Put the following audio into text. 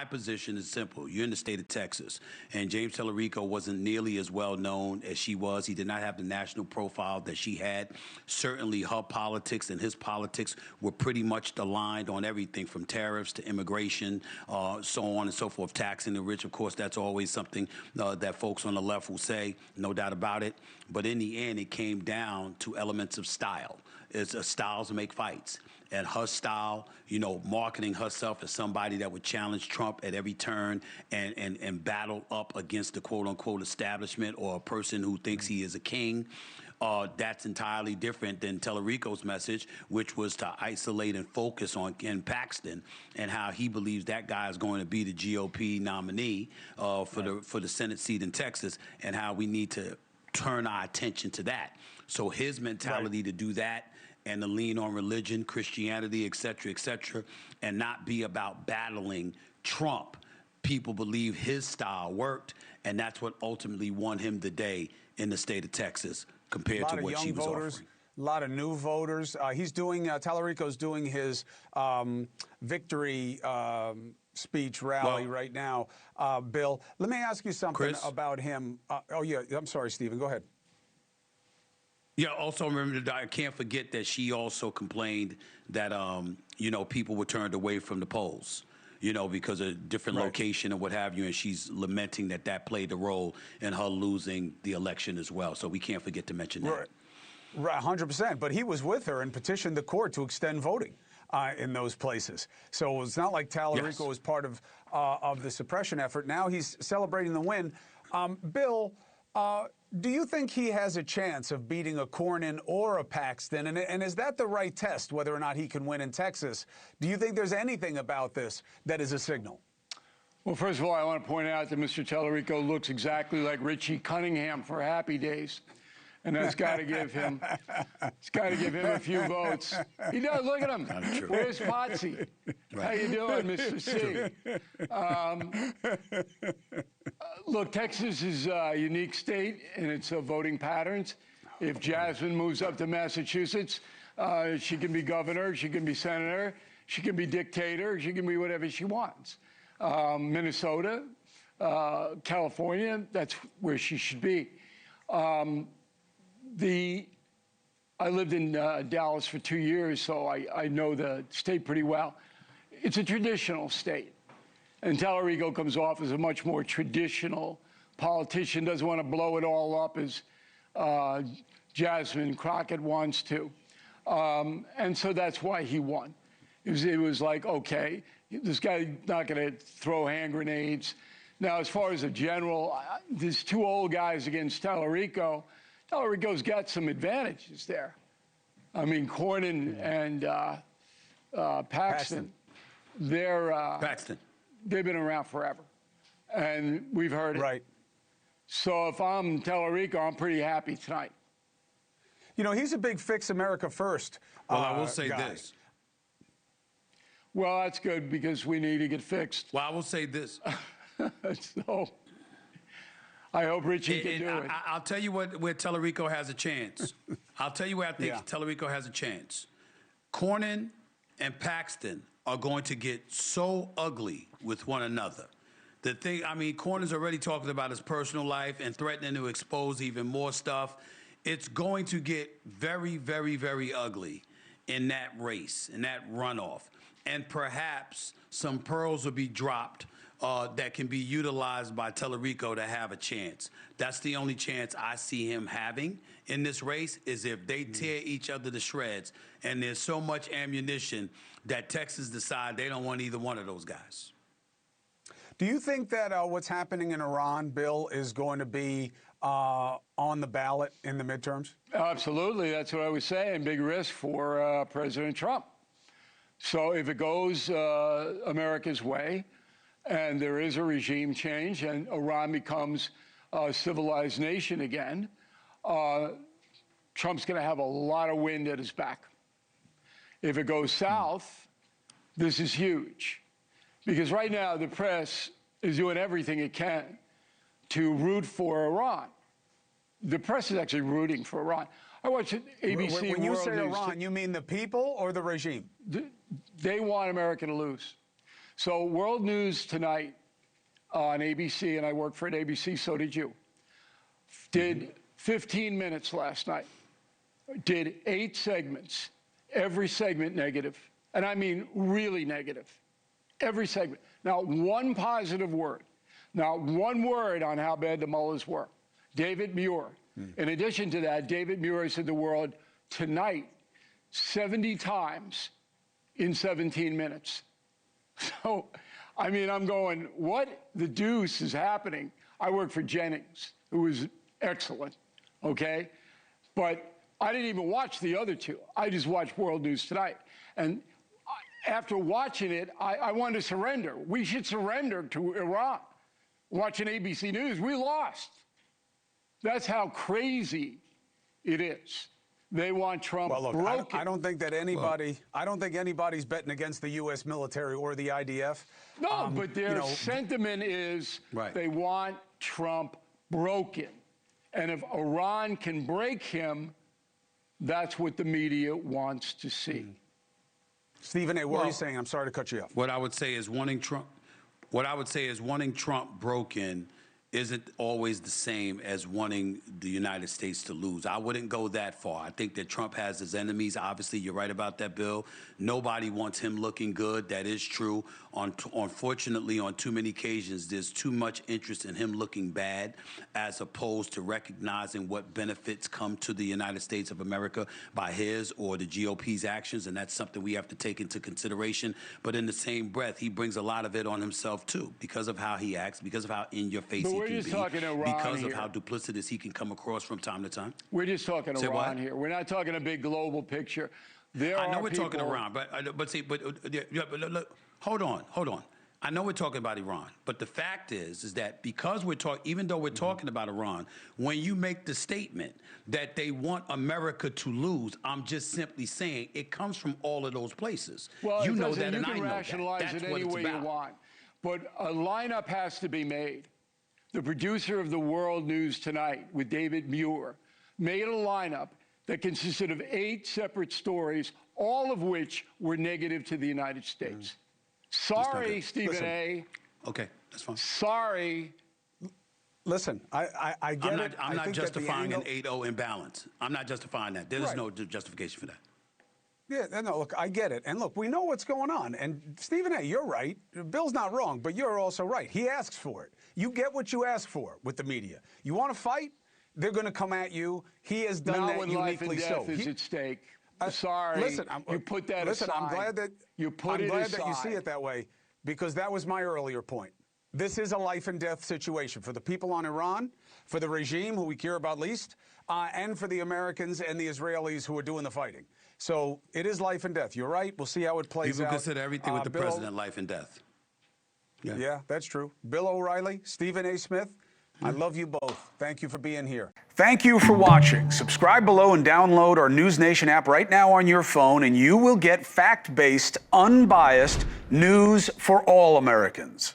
my position is simple. You're in the state of Texas, and James Talarico wasn't nearly as well known as she was. He did not have the national profile that she had. Certainly her politics and his politics were pretty much aligned on everything from tariffs to immigration, so on and so forth, taxing the rich. Of course, that's always something that folks on the left will say, no doubt about it. But in the end, it came down to elements of style. It's styles make fights. And her style, you know, marketing herself as somebody that would challenge Trump at every turn and battle up against the quote-unquote establishment or a person who thinks he is a king, that's entirely different than Talarico's message, which was to isolate and focus on Ken Paxton and how he believes that guy is going to be the GOP nominee for the Senate seat in Texas, and how we need to turn our attention to that. So his mentality to do that and to lean on religion, Christianity, et cetera, and not be about battling Trump. People believe his style worked, and that's what ultimately won him the day in the state of Texas compared to what she was offering. A lot of new voters. He's doing, Talarico's doing his victory speech rally right now. Bill, let me ask you something about him. Oh, yeah, I'm sorry, Stephen, go ahead. Yeah, also remember that I can't forget that she also complained that, you know, people were turned away from the polls, you know, because of different location and what have you, and she's lamenting that that played a role in her losing the election as well. So we can't forget to mention that. Right, 100%. But he was with her and petitioned the court to extend voting in those places. So it's not like Talarico was part of the suppression effort. Now he's celebrating the win. Bill, do you think he has a chance of beating a Cornyn or a Paxton? And is that the right test, whether or not he can win in Texas? Do you think there's anything about this that is a signal? Well, first of all, I want to point out that Mr. Talarico looks exactly like Richie Cunningham for Happy Days. And that's got to give him, it's got to give him a few votes. He does. Look at him. Where's Potsy? How you doing, Mr. C? Look, Texas is a unique state in its voting patterns. If Jasmine moves up to Massachusetts, she can be governor, she can be senator, she can be dictator, she can be whatever she wants. Minnesota, California, that's where she should be. I lived in Dallas for 2 years, so I know the state pretty well. It's a traditional state. And Talarico comes off as a much more traditional politician, doesn't want to blow it all up as Jasmine Crockett wants to. And so that's why he won. It was like, okay, this guy's not going to throw hand grenades. Now, as far as a general, there's two old guys against Talarico. Talarico's got some advantages there. I mean, Cornyn and Paxton, they've been around forever. And we've heard it. Right. So if I'm Talarico, I'm pretty happy tonight. You know, he's a big Fix America First Well, I will say this. Well, that's good because we need to get fixed. Well, I will say this. So I hope Richie can do it. I'll tell you where Talarico has a chance. I'll tell you where I think Talarico has a chance. Cornyn and Paxton are going to get so ugly with one another. The thing, I mean, Cornyn's already talking about his personal life and threatening to expose even more stuff. It's going to get very, very, very ugly in that race, in that runoff. And perhaps some pearls will be dropped that can be utilized by Talarico to have a chance. That's the only chance I see him having in this race, is if they tear each other to shreds and there's so much ammunition that Texas decide they don't want either one of those guys. Do you think that what's happening in Iran, Bill, is going to be on the ballot in the midterms? Absolutely. That's what I was saying. Big risk for President Trump. So if it goes America's way and there is a regime change and Iran becomes a civilized nation again, Trump's going to have a lot of wind at his back. If it goes south, this is huge. Because right now the press is doing everything it can to root for Iran. The press is actually rooting for Iran. I watch ABC When you World say News. Iran, you mean the people or the regime? They want America to lose. So World News Tonight on ABC, and I work for ABC, so did you, did 15 minutes last night, did 8 segments, every segment negative, and I mean really negative, every segment. Not one positive word, not one word on how bad the mullahs were. David Muir. In addition to that, David Muir said the word tonight 70 times in 17 minutes. So, I mean, I'm going, what the deuce is happening? I work for Jennings, who was excellent, okay? But I didn't even watch the other 2. I just watched World News Tonight. And after watching it, I wanted to surrender. We should surrender to Iran. Watching ABC News, we lost. That's how crazy it is. They want Trump broken. I don't think that anybody. I don't think anybody's betting against the U.S. military or the IDF. No, but their sentiment is they want Trump broken, and if Iran can break him, that's what the media wants to see. Stephen A., what are you saying? I'm sorry to cut you off. What I would say is wanting Trump. What I would say is wanting Trump broken isn't always the same as wanting the United States to lose. I wouldn't go that far. I think that Trump has his enemies. Obviously, you're right about that, Bill. Nobody wants him looking good. That is true. Unfortunately, on too many occasions, there's too much interest in him looking bad as opposed to recognizing what benefits come to the United States of America by his or the GOP's actions, and that's something we have to take into consideration. But in the same breath, he brings a lot of it on himself, too, because of how he acts, because of how in-your-face he can be, because of how duplicitous he can come across from time to time. We're just talking Iran here. We're not talking a big global picture. I know we're talking Iran, but look, hold on. I know we're talking about Iran, but the fact is that because we're talking, even though we're talking about Iran, when you make the statement that they want America to lose, I'm just simply saying it comes from all of those places. Well, you know that, and I know that. You can rationalize it any way you want, but a lineup has to be made. The producer of the World News Tonight with David Muir made a lineup that consisted of 8 separate stories, all of which were negative to the United States. Sorry, Stephen A. Okay, that's fine. Sorry. Listen, I get it. I'm not justifying an 8-0 imbalance. I'm not justifying that. There's no justification for that. Yeah, no, look, I get it. And look, we know what's going on. And Stephen A., you're right. Bill's not wrong, but you're also right. He asks for it. You get what you ask for with the media. You want to fight? They're going to come at you. He has done that uniquely so. Life and death is at stake. Sorry, listen, you put that aside. I'm glad that you see it that way, because that was my earlier point. This is a life and death situation for the people on Iran, for the regime who we care about least, and for the Americans and the Israelis who are doing the fighting. So it is life and death. You're right. We'll see how it plays out. People consider everything with the president life and death. Yeah, that's true. Bill O'Reilly, Stephen A. Smith, I love you both. Thank you for being here. Thank you for watching. Subscribe below and download our NewsNation app right now on your phone, and you will get fact-based, unbiased news for all Americans.